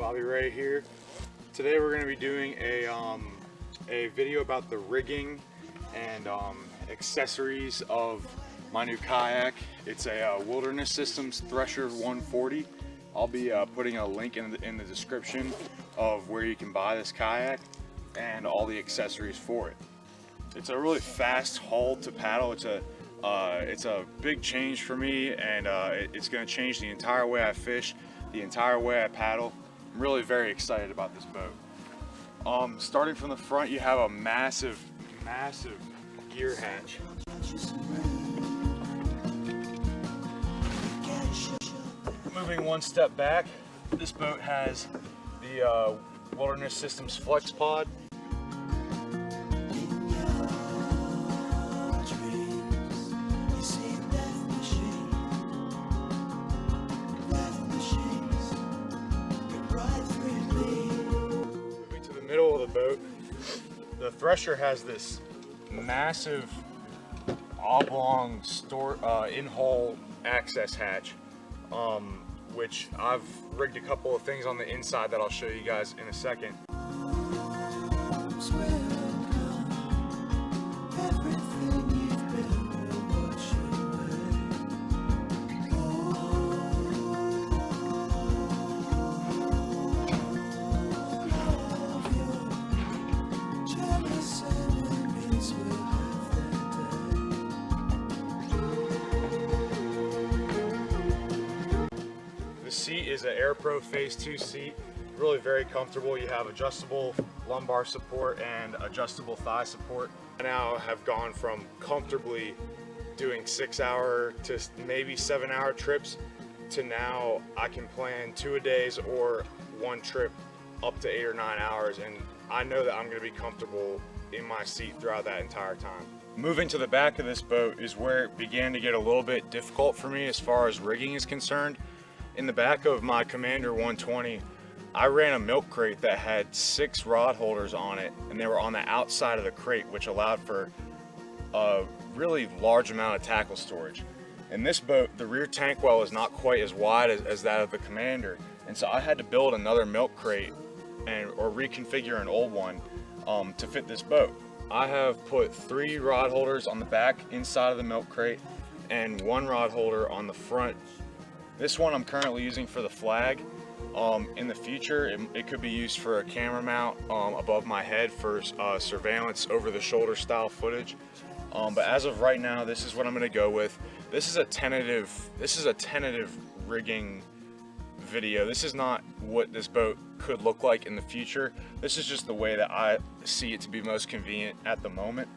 Bobby right here. Today we're going to be doing a video about the rigging and accessories of my new kayak. It's a Wilderness Systems Thresher 140. I'll be putting a link in the description of where you can buy this kayak and all the accessories for it. It's a really fast haul to paddle. It's a big change for me, and it's going to change the entire way I fish, the entire way I paddle. I'm really very excited about this boat. Starting from the front, you have a massive gear hatch. Moving one step back, this boat has the Wilderness Systems Flex Pod. Middle of the boat, the Thresher has this massive oblong in-hull access hatch, which I've rigged a couple of things on the inside that I'll show you guys in a second. The seat is an AirPro Phase 2 seat, really very comfortable. You have adjustable lumbar support and adjustable thigh support. I now have gone from comfortably doing 6-hour to maybe 7-hour trips to now I can plan 2-a-days or one trip up to 8 or 9 hours, and I know that I'm going to be comfortable in my seat throughout that entire time. Moving to the back of this boat is where it began to get a little bit difficult for me as far as rigging is concerned. In the back of my Commander 120, I ran a milk crate that had 6 rod holders on it, and they were on the outside of the crate, which allowed for a really large amount of tackle storage. In this boat, the rear tank well is not quite as wide as that of the Commander, and so I had to build another milk crate or reconfigure an old one to fit this boat. I have put 3 rod holders on the back inside of the milk crate and 1 rod holder on the front. This one I'm currently using for the flag. In the future, it could be used for a camera mount above my head for surveillance over the shoulder style footage. But as of right now, this is what I'm going to go with. This is a tentative rigging video. This is not what this boat could look like in the future. This is just the way that I see it to be most convenient at the moment.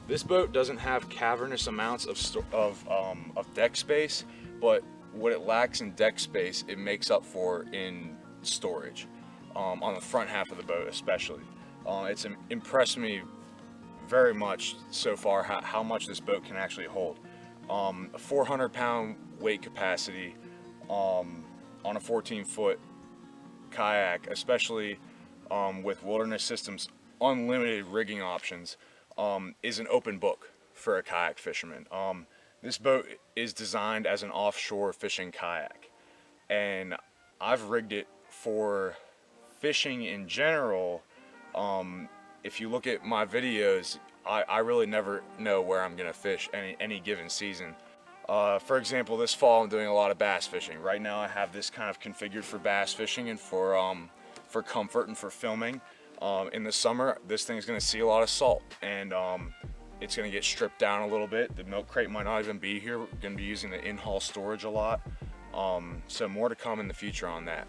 This boat doesn't have cavernous amounts of deck space, but what it lacks in deck space, it makes up for in storage, on the front half of the boat especially. It's impressed me very much so far how much this boat can actually hold. A 400-pound weight capacity on a 14-foot kayak, especially with Wilderness Systems unlimited rigging options, is an open book for a kayak fisherman. This boat is designed as an offshore fishing kayak, and I've rigged it for fishing in general. If you look at my videos, I really never know where I'm gonna fish any given season. For example, this fall I'm doing a lot of bass fishing. Right now I have this kind of configured for bass fishing and for comfort and for filming. In the summer, this thing's gonna see a lot of salt, and it's going to get stripped down a little bit. The milk crate might not even be here. We're going to be using the in-hull storage a lot. So more to come in the future on that.